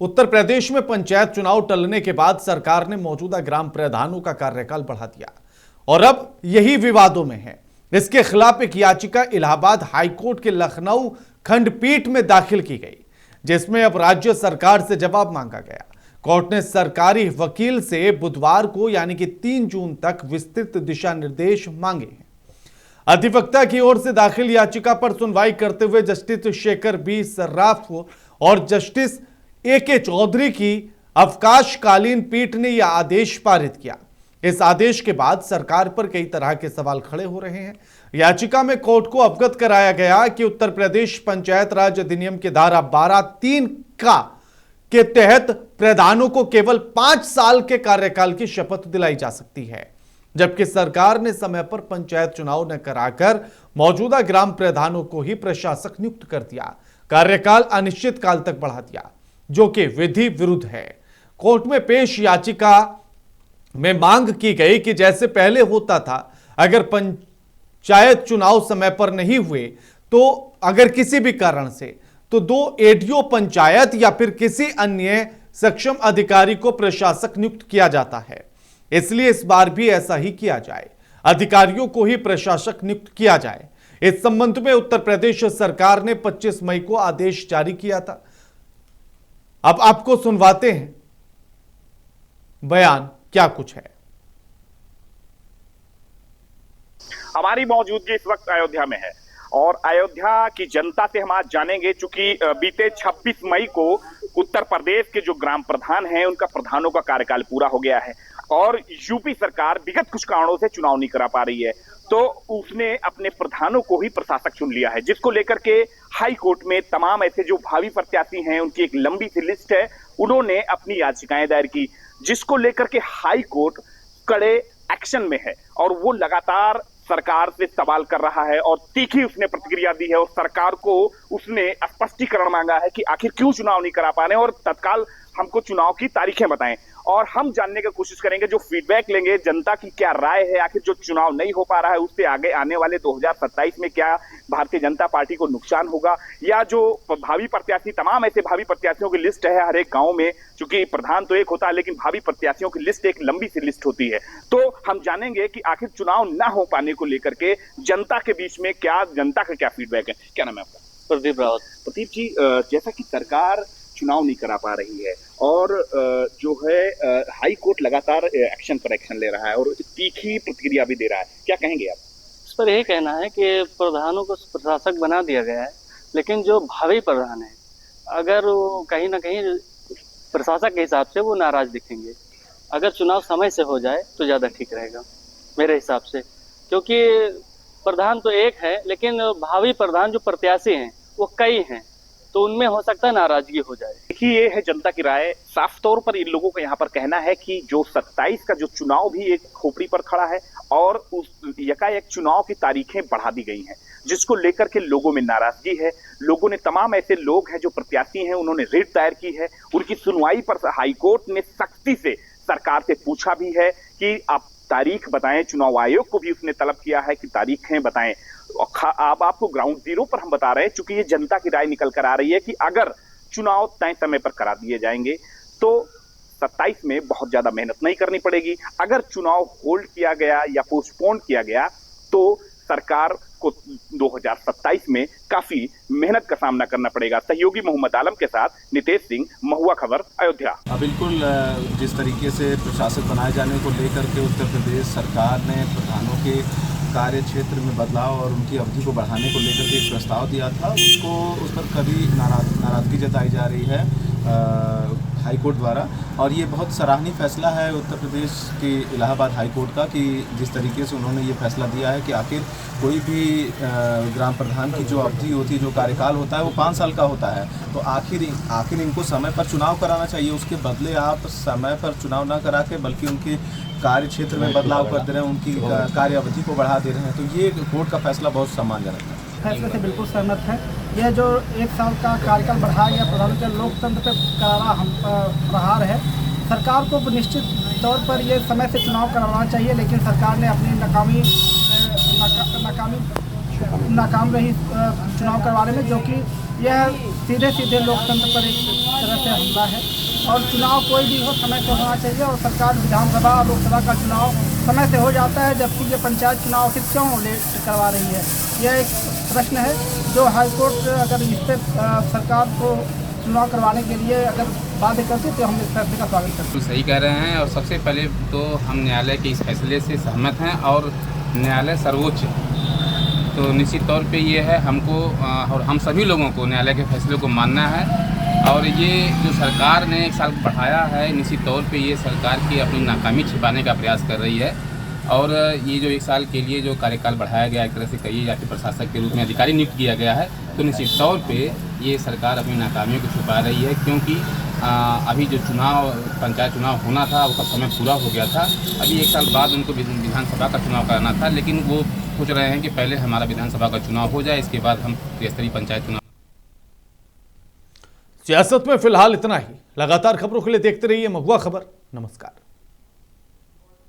उत्तर प्रदेश में पंचायत चुनाव टलने के बाद सरकार ने मौजूदा ग्राम प्रधानों का कार्यकाल बढ़ा दिया और अब यही विवादों में है। इसके खिलाफ एक याचिका इलाहाबाद हाईकोर्ट के लखनऊ खंडपीठ में दाखिल की गई, जिसमें अब राज्य सरकार से जवाब मांगा गया। कोर्ट ने सरकारी वकील से बुधवार को यानी कि 3 जून तक विस्तृत दिशा निर्देश मांगे हैं। अधिवक्ता की ओर से दाखिल याचिका पर सुनवाई करते हुए जस्टिस शेखर बी सर्राफ और जस्टिस ए.के. चौधरी की अवकाशकालीन पीठ ने यह आदेश पारित किया। इस आदेश के बाद सरकार पर कई तरह के सवाल खड़े हो रहे हैं। याचिका में कोर्ट को अवगत कराया गया कि उत्तर प्रदेश पंचायत राज अधिनियम की धारा 12(3) के तहत प्रधानों को केवल 5 साल के कार्यकाल की शपथ दिलाई जा सकती है, जबकि सरकार ने समय पर पंचायत चुनाव न कराकर मौजूदा ग्राम प्रधानों को ही प्रशासक नियुक्त कर दिया, कार्यकाल अनिश्चित काल तक बढ़ा दिया, जो कि विधि विरुद्ध है। कोर्ट में पेश याचिका में मांग की गई कि जैसे पहले होता था, अगर पंचायत चुनाव समय पर नहीं हुए तो अगर किसी भी कारण से तो 2 एडीओ पंचायत या फिर किसी अन्य सक्षम अधिकारी को प्रशासक नियुक्त किया जाता है। इसलिए इस बार भी ऐसा ही किया जाए, अधिकारियों को ही प्रशासक नियुक्त किया जाए। इस संबंध में उत्तर प्रदेश सरकार ने 25 मई को आदेश जारी किया था। अब आपको सुनवाते हैं बयान क्या कुछ है। हमारी मौजूदगी इस वक्त अयोध्या में है और अयोध्या की जनता से हम आज जानेंगे, चूंकि बीते 26 मई को उत्तर प्रदेश के जो ग्राम प्रधान हैं उनका प्रधानों का कार्यकाल पूरा हो गया है और यूपी सरकार विगत कुछ कारणों से चुनाव नहीं करा पा रही है, तो उसने अपने प्रधानों को ही प्रशासक चुन लिया है, जिसको लेकर के हाई कोर्ट में तमाम ऐसे जो भावी प्रत्याशी हैं उनकी एक लंबी सी लिस्ट है। उन्होंने अपनी याचिकाएं दायर की, जिसको लेकर के हाई कोर्ट कड़े एक्शन में है और वो लगातार सरकार से सवाल कर रहा है और तीखी उसने प्रतिक्रिया दी है और सरकार को उसने स्पष्टीकरण मांगा है कि आखिर क्यों चुनाव नहीं करा पा रहे हैं और तत्काल हमको चुनाव की तारीखें बताएं। और हम जानने की कोशिश करेंगे, जो फीडबैक लेंगे, जनता की क्या राय है, आखिर जो चुनाव नहीं हो पा रहा है उससे आगे आने वाले 2027 में क्या भारतीय जनता पार्टी को नुकसान होगा, या जो भावी प्रत्याशी, तमाम ऐसे भावी प्रत्याशियों की लिस्ट है हर एक गांव में, क्योंकि प्रधान तो एक होता है लेकिन भावी प्रत्याशियों की लिस्ट एक लंबी सी लिस्ट होती है। तो हम जानेंगे कि आखिर चुनाव न हो पाने को लेकर के जनता के बीच में जनता का क्या फीडबैक है। क्या नाम है आपका? प्रदीप रावत। प्रदीप जी, जैसा कि सरकार चुनाव नहीं करा पा रही है और जो है हाई कोर्ट लगातार एक्शन पर एक्शन ले रहा है और तीखी प्रतिक्रिया भी दे रहा है, क्या कहेंगे आप? इस पर यही कहना है कि प्रधानों को प्रशासक बना दिया गया है, लेकिन जो भावी प्रधान है अगर वो कहीं ना कहीं प्रशासक के हिसाब से वो नाराज दिखेंगे। अगर चुनाव समय से हो जाए तो ज़्यादा ठीक रहेगा मेरे हिसाब से, क्योंकि प्रधान तो एक है लेकिन भावी प्रधान जो प्रत्याशी हैं वो कई हैं, तो उनमें हो सकता है नाराजगी हो जाए। देखिए, ये है जनता की राय। साफ तौर पर इन लोगों का यहाँ पर कहना है कि जो 27 का जो चुनाव भी एक खोपड़ी पर खड़ा है और उस यकायक चुनाव की तारीखें बढ़ा दी गई हैं, जिसको लेकर के लोगों में नाराजगी है। लोगों ने, तमाम ऐसे लोग हैं जो प्रत्याशी हैं, उन्होंने रिट दायर की है। उनकी सुनवाई पर हाईकोर्ट ने सख्ती से सरकार से पूछा भी है कि आप तारीख बताएं। चुनाव आयोग को भी उसने तलब किया है कि तारीखें बताएं। अब आपको ग्राउंड जीरो पर हम बता रहे हैं, चूंकि ये जनता की राय निकल कर आ रही है कि अगर चुनाव तय समय पर करा दिए जाएंगे तो 27 में बहुत ज्यादा मेहनत नहीं करनी पड़ेगी। अगर चुनाव होल्ड किया गया या पोस्टपोन किया गया तो सरकार को 2027 में काफी मेहनत का सामना करना पड़ेगा। सहयोगी मोहम्मद आलम के साथ नितेश सिंह, महुआ खबर, अयोध्या। बिल्कुल, जिस तरीके से प्रशासक बनाए जाने को लेकर के उत्तर प्रदेश सरकार ने प्रधानों के कार्य क्षेत्र में बदलाव और उनकी अवधि को बढ़ाने को लेकर के एक प्रस्ताव दिया था, उसको उस पर कभी नाराज़गी जताई जा रही है हाई कोर्ट द्वारा। और ये बहुत सराहनीय फैसला है उत्तर प्रदेश के इलाहाबाद हाई कोर्ट का कि जिस तरीके से उन्होंने ये फैसला दिया है कि आखिर कोई भी ग्राम प्रधान की जो अवधि होती है, जो कार्यकाल होता है वो 5 साल का होता है, तो आखिर इनको समय पर चुनाव कराना चाहिए। उसके बदले आप समय पर चुनाव ना करा के बल्कि उनके कार्य क्षेत्र में बदलाव कर दे रहे हैं, उनकी कार्य अवधि को बढ़ा दे रहे हैं, तो ये कोर्ट का फैसला बहुत सम्मानजनक है। फैसले से बिल्कुल सहमत है। यह जो 1 साल का कार्यकाल बढ़ाया गया प्रधानों के लोकतंत्र पर करारा प्रहार है। सरकार को निश्चित तौर पर यह समय से चुनाव करवाना चाहिए, लेकिन सरकार ने अपनी नाकाम रही चुनाव करवाने में, जो कि यह सीधे सीधे लोकतंत्र पर एक तरह से हमला है। और चुनाव कोई भी हो समय से होना चाहिए, और सरकार विधानसभा और लोकसभा का चुनाव समय से हो जाता है, जबकि ये पंचायत चुनाव फिर क्यों लेट करवा रही है। यह एक प्रश्न है जो हाईकोर्ट अगर इस पर सरकार को चुनाव करवाने के लिए अगर बाध्य करती तो हम इस फैसले का स्वागत करते हैं। सही कह रहे हैं, और सबसे पहले तो हम न्यायालय के इस फैसले से सहमत हैं, और न्यायालय सर्वोच्च है। तो निश्चित तौर पे ये है हमको और हम सभी लोगों को न्यायालय के फैसले को मानना है। और ये जो सरकार ने 1 साल बढ़ाया है, निश्चित तौर पे ये सरकार की अपनी नाकामी छिपाने का प्रयास कर रही है। और ये जो 1 साल के लिए जो कार्यकाल बढ़ाया गया, एक तरह से कहिए जाके प्रशासक के रूप में अधिकारी नियुक्त किया गया है, तो निश्चित तौर पे ये सरकार अपनी नाकामियों को छुपा रही है। क्योंकि अभी जो चुनाव पंचायत चुनाव होना था उसका समय पूरा हो गया था। अभी 1 साल बाद उनको विधानसभा का चुनाव कराना था, लेकिन वो सोच रहे हैं कि पहले हमारा विधानसभा का चुनाव हो जाए, इसके बाद हम त्रिस्तरीय पंचायत चुनाव। सियासत में फिलहाल इतना ही। लगातार खबरों के लिए देखते रहिए महुआ खबर। नमस्कार।